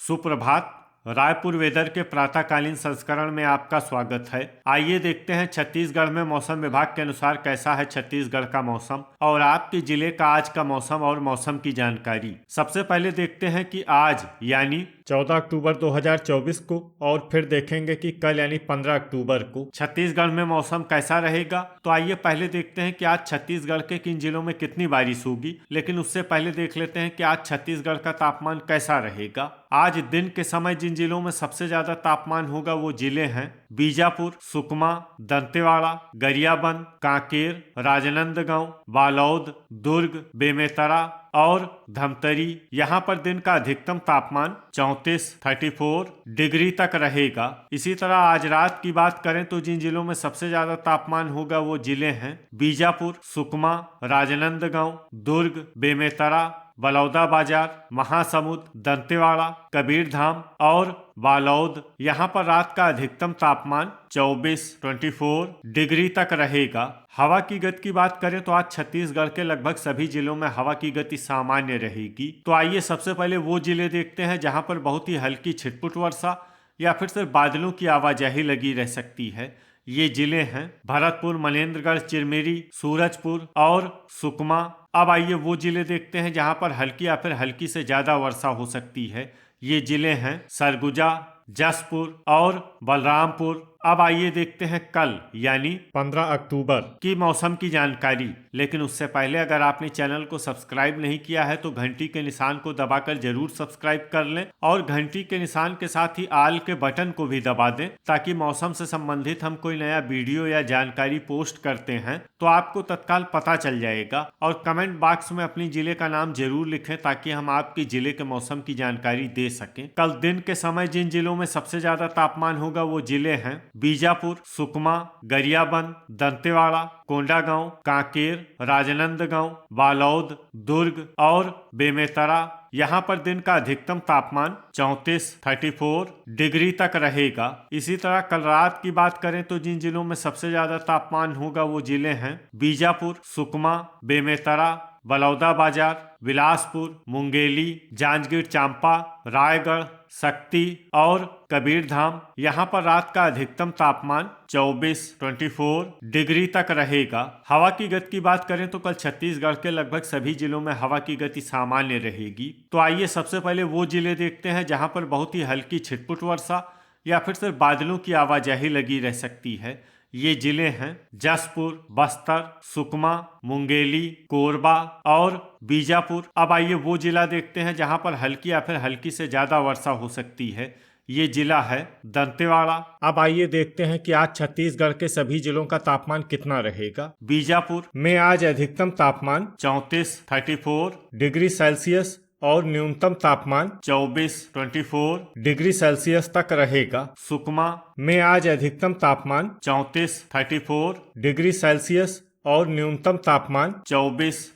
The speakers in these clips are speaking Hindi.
सुप्रभात। रायपुर वेदर के प्रातःकालीन संस्करण में आपका स्वागत है। आइए देखते हैं छत्तीसगढ़ में मौसम विभाग के अनुसार कैसा है छत्तीसगढ़ का मौसम और आपके जिले का आज का मौसम और मौसम की जानकारी। सबसे पहले देखते हैं कि आज यानी 14 अक्टूबर 2024 को और फिर देखेंगे कि कल यानी 15 अक्टूबर को छत्तीसगढ़ में मौसम कैसा रहेगा। तो आइए पहले देखते हैं कि आज छत्तीसगढ़ के किन जिलों में कितनी बारिश होगी, लेकिन उससे पहले देख लेते हैं कि आज छत्तीसगढ़ का तापमान कैसा रहेगा। आज दिन के समय जिन जिलों में सबसे ज्यादा तापमान होगा वो जिले हैं बीजापुर, सुकमा, दंतेवाड़ा, गरियाबंद, कांकेर, राजनांदगांव, बालोद, दुर्ग, बेमेतरा और धमतरी। यहाँ पर दिन का अधिकतम तापमान 34 डिग्री तक रहेगा। इसी तरह आज रात की बात करें तो जिन जिलों में सबसे ज्यादा तापमान होगा वो जिले हैं बीजापुर, सुकमा, राजनांदगांव, दुर्ग, बेमेतरा, बलौदाबाजार, महासमुंद, दंतेवाड़ा, कबीरधाम और बालोद। यहाँ पर रात का अधिकतम तापमान 24 डिग्री तक रहेगा। हवा की गति की बात करें तो आज छत्तीसगढ़ के लगभग सभी जिलों में हवा की गति सामान्य रहेगी। तो आइए सबसे पहले वो जिले देखते हैं जहाँ पर बहुत ही हल्की छिटपुट वर्षा या फिर सिर्फ बादलों की आवाजाही लगी रह सकती है। ये जिले हैं भरतपुर, मनेन्द्रगढ़, चिरमिरी, सूरजपुर और सुकमा। अब आइए वो जिले देखते हैं जहां पर हल्की या फिर हल्की से ज्यादा वर्षा हो सकती है। ये जिले हैं सरगुजा, जसपुर और बलरामपुर। अब आइए देखते हैं कल यानी 15 अक्टूबर की मौसम की जानकारी। लेकिन उससे पहले अगर आपने चैनल को सब्सक्राइब नहीं किया है तो घंटी के निशान को दबाकर जरूर सब्सक्राइब कर लें और घंटी के निशान के साथ ही आल के बटन को भी दबा दें ताकि मौसम से संबंधित हम कोई नया वीडियो या जानकारी पोस्ट करते हैं तो आपको तत्काल पता चल जाएगा। और कमेंट बॉक्स में अपनी जिले का नाम जरूर लिखें ताकि हम आपके जिले के मौसम की जानकारी दे सकें। कल दिन के समय जिन जिलों में सबसे ज्यादा तापमान होगा वो जिले हैं बीजापुर, सुकमा, गरियाबंद, दंतेवाड़ा, कोंडागांव, कांकेर, राजनांदगांव, बालोद, दुर्ग और बेमेतरा। यहाँ पर दिन का अधिकतम तापमान 34 डिग्री तक रहेगा। इसी तरह कल रात की बात करें तो जिन जिलों में सबसे ज्यादा तापमान होगा वो जिले हैं बीजापुर, सुकमा, बेमेतरा, बलौदाबाजार, बिलासपुर, मुंगेली, जांजगीर चांपा, रायगढ़, शक्ति और कबीरधाम। यहाँ पर रात का अधिकतम तापमान 24 डिग्री तक रहेगा। हवा की गति की बात करें तो कल छत्तीसगढ़ के लगभग सभी जिलों में हवा की गति सामान्य रहेगी। तो आइए सबसे पहले वो जिले देखते हैं जहाँ पर बहुत ही हल्की छिटपुट वर्षा या फिर सिर्फ बादलों की आवाजाही लगी रह सकती है। ये जिले हैं जसपुर, बस्तर, सुकमा, मुंगेली, कोरबा और बीजापुर। अब आइए वो जिला देखते हैं जहां पर हल्की या फिर हल्की से ज्यादा वर्षा हो सकती है। ये जिला है दंतेवाड़ा। अब आइए देखते हैं कि आज छत्तीसगढ़ के सभी जिलों का तापमान कितना रहेगा। बीजापुर में आज अधिकतम तापमान 34 डिग्री सेल्सियस और न्यूनतम तापमान 24 डिग्री सेल्सियस तक रहेगा। सुकमा में आज अधिकतम तापमान 34 डिग्री सेल्सियस और न्यूनतम तापमान 24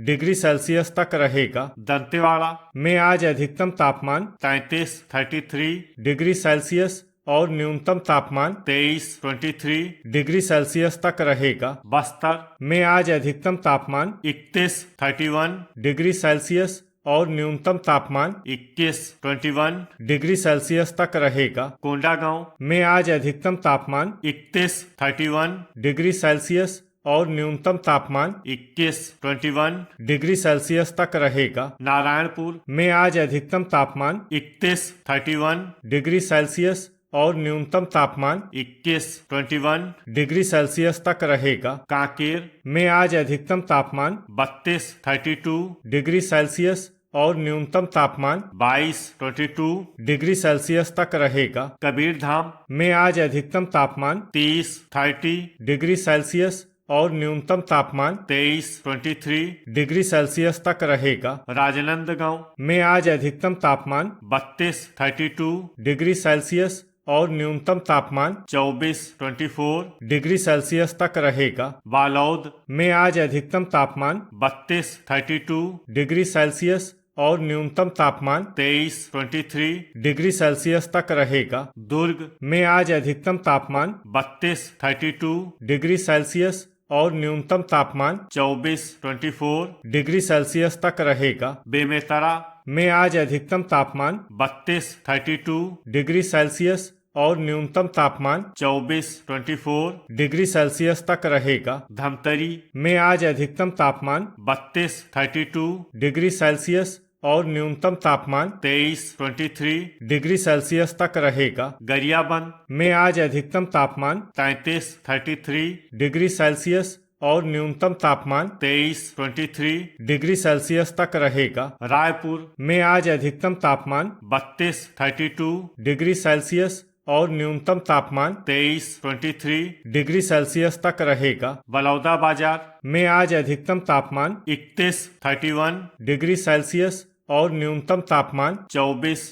डिग्री सेल्सियस तक रहेगा। दंतेवाड़ा में आज अधिकतम तापमान 33 डिग्री सेल्सियस और न्यूनतम तापमान 23 डिग्री सेल्सियस तक रहेगा। बस्तर में आज अधिकतम तापमान 31 डिग्री सेल्सियस और न्यूनतम तापमान 21 डिग्री सेल्सियस तक रहेगा। कोंडागांव में आज अधिकतम तापमान 31 डिग्री सेल्सियस और न्यूनतम तापमान 21 डिग्री सेल्सियस तक रहेगा। नारायणपुर में आज अधिकतम तापमान 31 डिग्री सेल्सियस और न्यूनतम तापमान 21 डिग्री सेल्सियस तक रहेगा। कांकेर में आज अधिकतम तापमान 32 डिग्री सेल्सियस और न्यूनतम तापमान 22 डिग्री सेल्सियस तक रहेगा। कबीरधाम में आज अधिकतम तापमान 30 डिग्री सेल्सियस और न्यूनतम तापमान 23 डिग्री सेल्सियस तक रहेगा। राजनांदगांव में आज अधिकतम तापमान 32 डिग्री सेल्सियस और न्यूनतम तापमान 24 डिग्री सेल्सियस तक रहेगा। बालोद में आज अधिकतम तापमान 32 डिग्री सेल्सियस और न्यूनतम तापमान 23 डिग्री सेल्सियस तक रहेगा। दुर्ग में आज अधिकतम तापमान 32 डिग्री सेल्सियस और न्यूनतम तापमान 24 डिग्री सेल्सियस तक रहेगा। बेमेतरा में आज अधिकतम तापमान 32 डिग्री सेल्सियस और न्यूनतम तापमान 24 डिग्री सेल्सियस तक रहेगा। धमतरी में आज अधिकतम तापमान 32 डिग्री सेल्सियस और न्यूनतम तापमान 23 डिग्री सेल्सियस तक रहेगा। गरियाबंद में आज अधिकतम तापमान 33 डिग्री सेल्सियस और न्यूनतम तापमान 23 डिग्री सेल्सियस तक रहेगा। रायपुर में आज अधिकतम तापमान 32 डिग्री सेल्सियस और न्यूनतम तापमान 23 डिग्री सेल्सियस तक रहेगा। बलौदाबाजार में आज अधिकतम तापमान 31 डिग्री सेल्सियस और न्यूनतम तापमान 24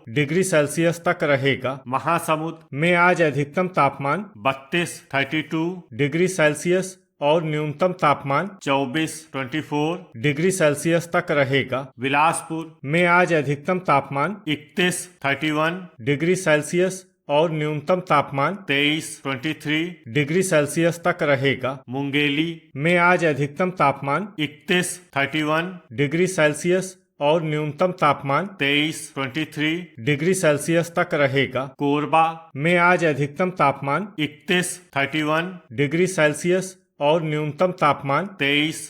डिग्री सेल्सियस तक रहेगा। महासमुंद में आज अधिकतम तापमान 32 डिग्री सेल्सियस और न्यूनतम तापमान 24 डिग्री सेल्सियस तक रहेगा। बिलासपुर में आज अधिकतम तापमान 31 डिग्री सेल्सियस और न्यूनतम तापमान 23 डिग्री सेल्सियस तक रहेगा। मुंगेली में आज अधिकतम तापमान 31 डिग्री सेल्सियस और न्यूनतम तापमान 23 डिग्री सेल्सियस तक रहेगा। कोरबा में आज अधिकतम तापमान 31 डिग्री सेल्सियस और न्यूनतम तापमान 23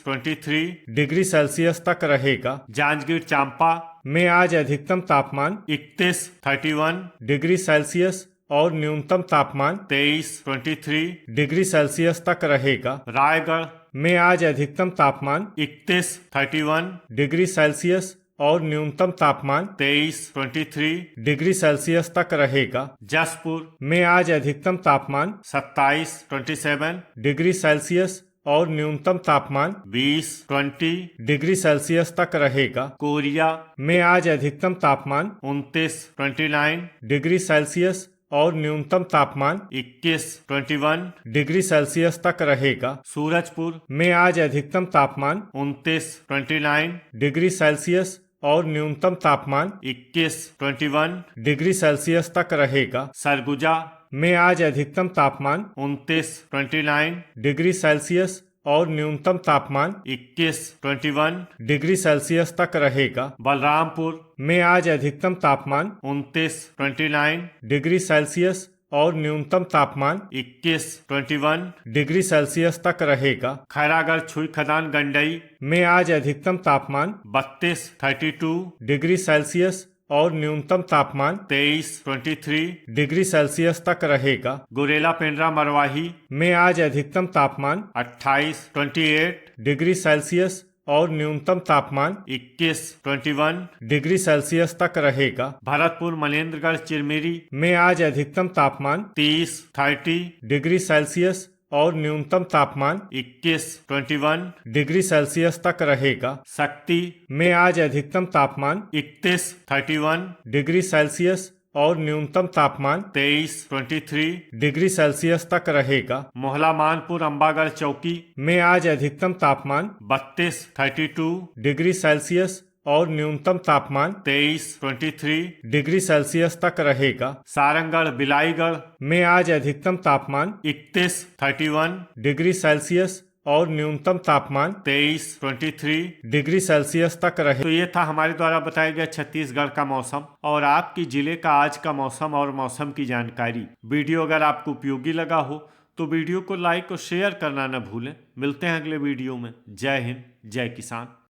डिग्री सेल्सियस तक रहेगा। जांजगीर चांपा में आज अधिकतम तापमान 31 डिग्री सेल्सियस और न्यूनतम तापमान 23 डिग्री सेल्सियस तक रहेगा। रायगढ़ में आज अधिकतम तापमान 31 डिग्री सेल्सियस और न्यूनतम तापमान 23 डिग्री सेल्सियस तक रहेगा। जसपुर में आज अधिकतम तापमान 27 डिग्री सेल्सियस और न्यूनतम तापमान 20 डिग्री सेल्सियस तक रहेगा। कोरिया में आज अधिकतम तापमान 29 डिग्री सेल्सियस और न्यूनतम तापमान 21 डिग्री सेल्सियस तक रहेगा। सूरजपुर में आज अधिकतम तापमान 29 डिग्री सेल्सियस और न्यूनतम तापमान 21 डिग्री सेल्सियस तक रहेगा। सरगुजा में आज अधिकतम तापमान 29 डिग्री सेल्सियस और न्यूनतम तापमान 21 डिग्री सेल्सियस तक रहेगा। बलरामपुर में आज अधिकतम तापमान 29 डिग्री सेल्सियस और न्यूनतम तापमान 21 डिग्री सेल्सियस तक रहेगा। खैरागढ़ छुई खदान गंडई में आज अधिकतम तापमान 32 डिग्री सेल्सियस और न्यूनतम तापमान 23 डिग्री सेल्सियस तक रहेगा। गुरेला पेंड्रा मरवाही में आज अधिकतम तापमान 28 डिग्री सेल्सियस और न्यूनतम तापमान 21 डिग्री सेल्सियस तक रहेगा। भरतपुर मनेन्द्रगढ़ चिरमिरी में आज अधिकतम तापमान 30 डिग्री सेल्सियस और न्यूनतम तापमान 21 डिग्री सेल्सियस तक रहेगा। शक्ति में आज अधिकतम तापमान 31 डिग्री सेल्सियस और न्यूनतम तापमान 23 डिग्री सेल्सियस तक रहेगा। मोहला मानपुर अम्बागढ़ चौकी में आज अधिकतम तापमान 32 डिग्री सेल्सियस और न्यूनतम तापमान 23 डिग्री सेल्सियस तक रहेगा। सारंगगढ़ बिलाईगढ़ में आज अधिकतम तापमान 31 डिग्री सेल्सियस और न्यूनतम तापमान 23 डिग्री सेल्सियस तक रहे। तो ये था हमारे द्वारा बताया गया छत्तीसगढ़ का मौसम और आपकी जिले का आज का मौसम और मौसम की जानकारी। वीडियो अगर आपको उपयोगी लगा हो तो वीडियो को लाइक और शेयर करना न भूलें। मिलते हैं अगले वीडियो में। जय हिंद, जय किसान।